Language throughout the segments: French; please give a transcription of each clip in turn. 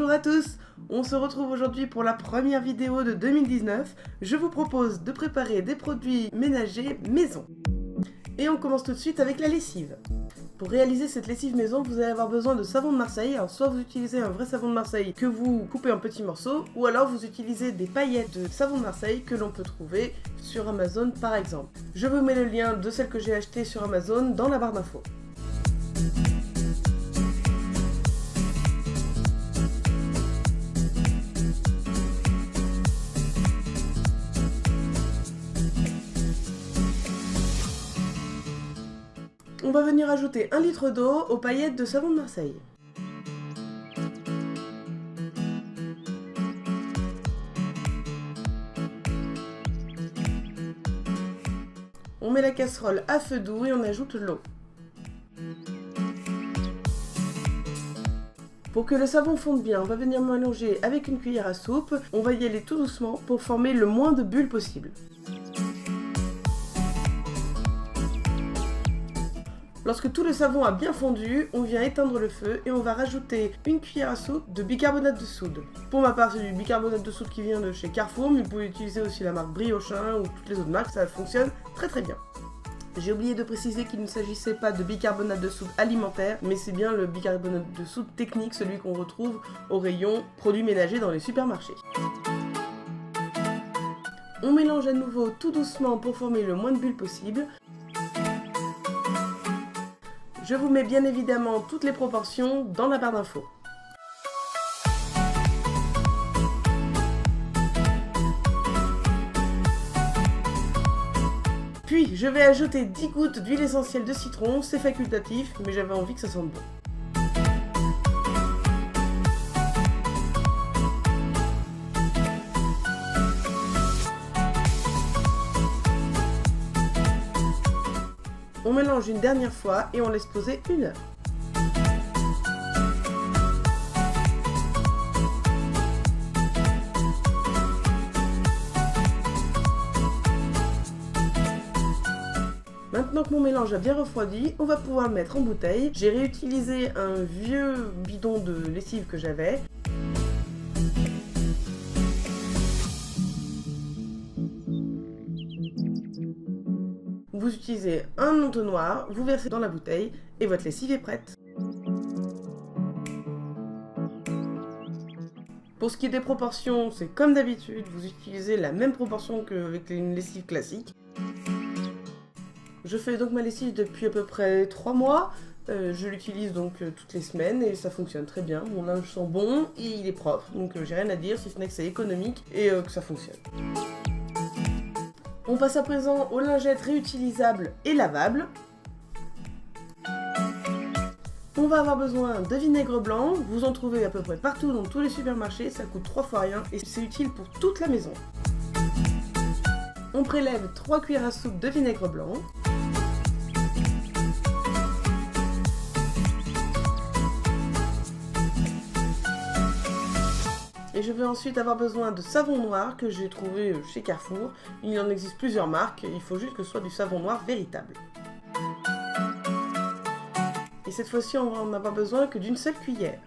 Bonjour à tous, on se retrouve aujourd'hui pour la première vidéo de 2019. Je vous propose de préparer des produits ménagers maison. Et on commence tout de suite avec la lessive. Pour réaliser cette lessive maison, vous allez avoir besoin de savon de Marseille. Alors soit vous utilisez un vrai savon de Marseille que vous coupez en petits morceaux, ou alors vous utilisez des paillettes de savon de Marseille que l'on peut trouver sur Amazon par exemple. Je vous mets le lien de celle que j'ai achetée sur Amazon dans la barre d'infos. On va venir ajouter 1 litre d'eau aux paillettes de savon de Marseille. On met la casserole à feu doux et on ajoute l'eau. Pour que le savon fonde bien, on va venir mélanger avec une cuillère à soupe. On va y aller tout doucement pour former le moins de bulles possible. Lorsque tout le savon a bien fondu, on vient éteindre le feu et on va rajouter une cuillère à soupe de bicarbonate de soude. Pour ma part, c'est du bicarbonate de soude qui vient de chez Carrefour, mais vous pouvez utiliser aussi la marque Briochin ou toutes les autres marques, ça fonctionne très bien. J'ai oublié de préciser qu'il ne s'agissait pas de bicarbonate de soude alimentaire, mais c'est bien le bicarbonate de soude technique, celui qu'on retrouve au rayon produits ménagers dans les supermarchés. On mélange à nouveau tout doucement pour former le moins de bulles possible. Je vous mets bien évidemment toutes les proportions dans la barre d'infos. Puis je vais ajouter 10 gouttes d'huile essentielle de citron, c'est facultatif, mais j'avais envie que ça sente bon. On mélange une dernière fois et on laisse poser 1 heure. Maintenant que mon mélange a bien refroidi, on va pouvoir le mettre en bouteille. J'ai réutilisé un vieux bidon de lessive que j'avais. Vous utilisez un entonnoir, vous versez dans la bouteille et votre lessive est prête. Pour ce qui est des proportions, c'est comme d'habitude, vous utilisez la même proportion qu'avec une lessive classique. Je fais donc ma lessive depuis à peu près 3 mois. Je l'utilise donc toutes les semaines et ça fonctionne très bien. Mon linge sent bon et il est propre, donc j'ai rien à dire si ce n'est que c'est économique et que ça fonctionne. On passe à présent aux lingettes réutilisables et lavables. On va avoir besoin de vinaigre blanc, vous en trouvez à peu près partout dans tous les supermarchés, ça coûte 3 fois rien et c'est utile pour toute la maison. On prélève 3 cuillères à soupe de vinaigre blanc. Et je vais ensuite avoir besoin de savon noir que j'ai trouvé chez Carrefour. Il en existe plusieurs marques, il faut juste que ce soit du savon noir véritable. Et cette fois-ci, on va en avoir besoin que d'une seule cuillère.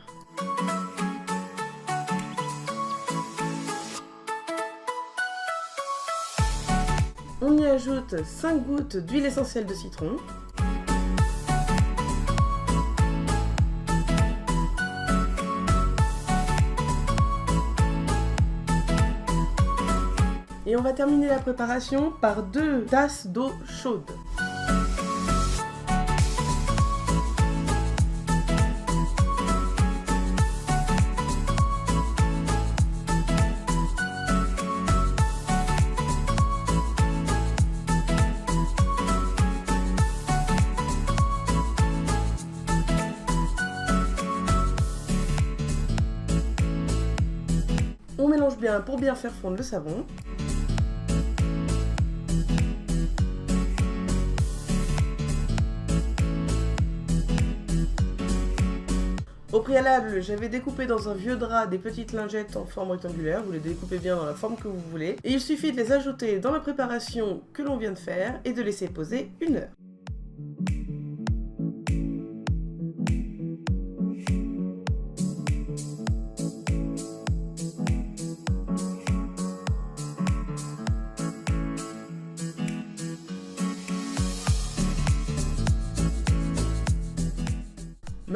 On y ajoute 5 gouttes d'huile essentielle de citron. Et on va terminer la préparation par 2 tasses d'eau chaude. On mélange bien pour bien faire fondre le savon. Au préalable, j'avais découpé dans un vieux drap des petites lingettes en forme rectangulaire, vous les découpez bien dans la forme que vous voulez, et il suffit de les ajouter dans la préparation que l'on vient de faire et de laisser poser 1 heure.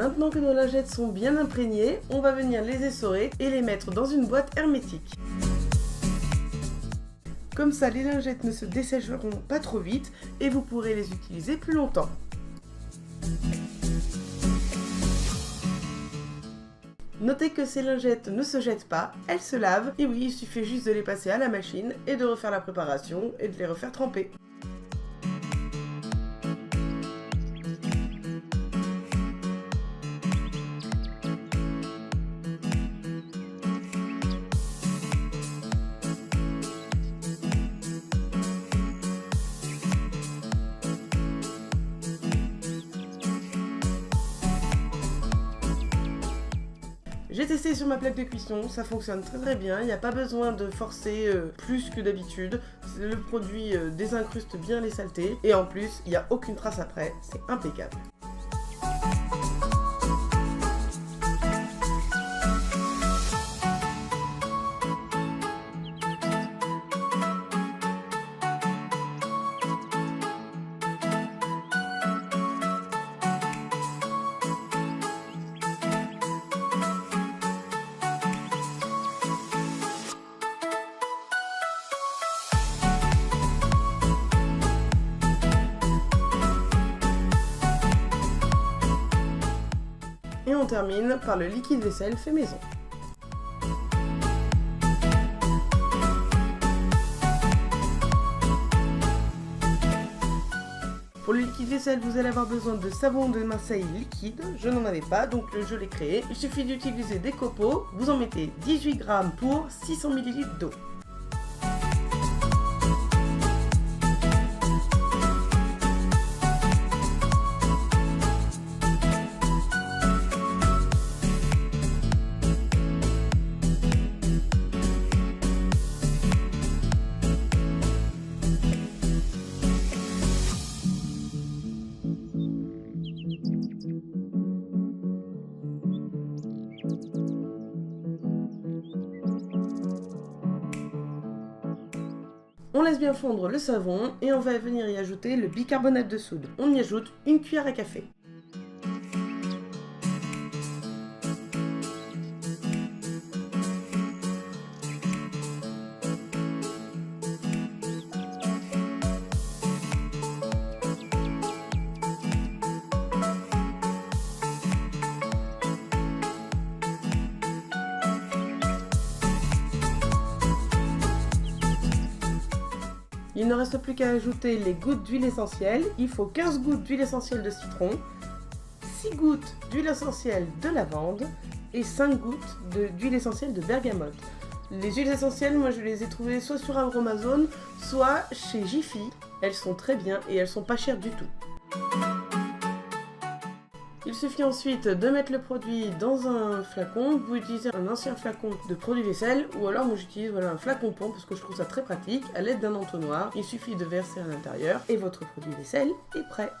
Maintenant que nos lingettes sont bien imprégnées, on va venir les essorer et les mettre dans une boîte hermétique. Comme ça, les lingettes ne se dessécheront pas trop vite et vous pourrez les utiliser plus longtemps. Notez que ces lingettes ne se jettent pas, elles se lavent, et oui, il suffit juste de les passer à la machine et de refaire la préparation et de les refaire tremper. J'ai testé sur ma plaque de cuisson, ça fonctionne très bien, il n'y a pas besoin de forcer plus que d'habitude. Le produit désincruste bien les saletés et en plus, il n'y a aucune trace après, c'est impeccable. Et on termine par le liquide vaisselle fait maison. Pour le liquide vaisselle, vous allez avoir besoin de savon de Marseille liquide. Je n'en avais pas, donc je l'ai créé. Il suffit d'utiliser des copeaux. Vous en mettez 18 g pour 600 ml d'eau. On laisse bien fondre le savon et on va venir y ajouter le bicarbonate de soude. On y ajoute une cuillère à café. Il ne reste plus qu'à ajouter les gouttes d'huile essentielle. Il faut 15 gouttes d'huile essentielle de citron, 6 gouttes d'huile essentielle de lavande et 5 gouttes d'huile essentielle de bergamote. Les huiles essentielles, moi je les ai trouvées soit sur Aromazone, soit chez Jiffy. Elles sont très bien et elles sont pas chères du tout. Il suffit ensuite de mettre le produit dans un flacon. Vous utilisez un ancien flacon de produit vaisselle ou alors moi j'utilise un flacon pont parce que je trouve ça très pratique. À l'aide d'un entonnoir, il suffit de verser à l'intérieur et votre produit vaisselle est prêt.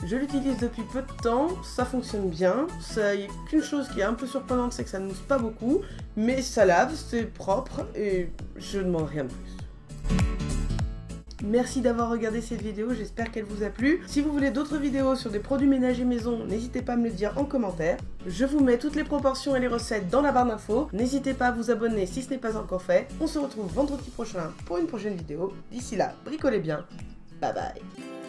Je l'utilise depuis peu de temps, ça fonctionne bien. Il n'y a qu'une chose qui est un peu surprenante, c'est que ça ne mousse pas beaucoup, mais ça lave, c'est propre et je ne demande rien de plus. Merci d'avoir regardé cette vidéo, j'espère qu'elle vous a plu. Si vous voulez d'autres vidéos sur des produits ménagers maison, n'hésitez pas à me le dire en commentaire. Je vous mets toutes les proportions et les recettes dans la barre d'infos. N'hésitez pas à vous abonner si ce n'est pas encore fait. On se retrouve vendredi prochain pour une prochaine vidéo. D'ici là, bricolez bien. Bye bye.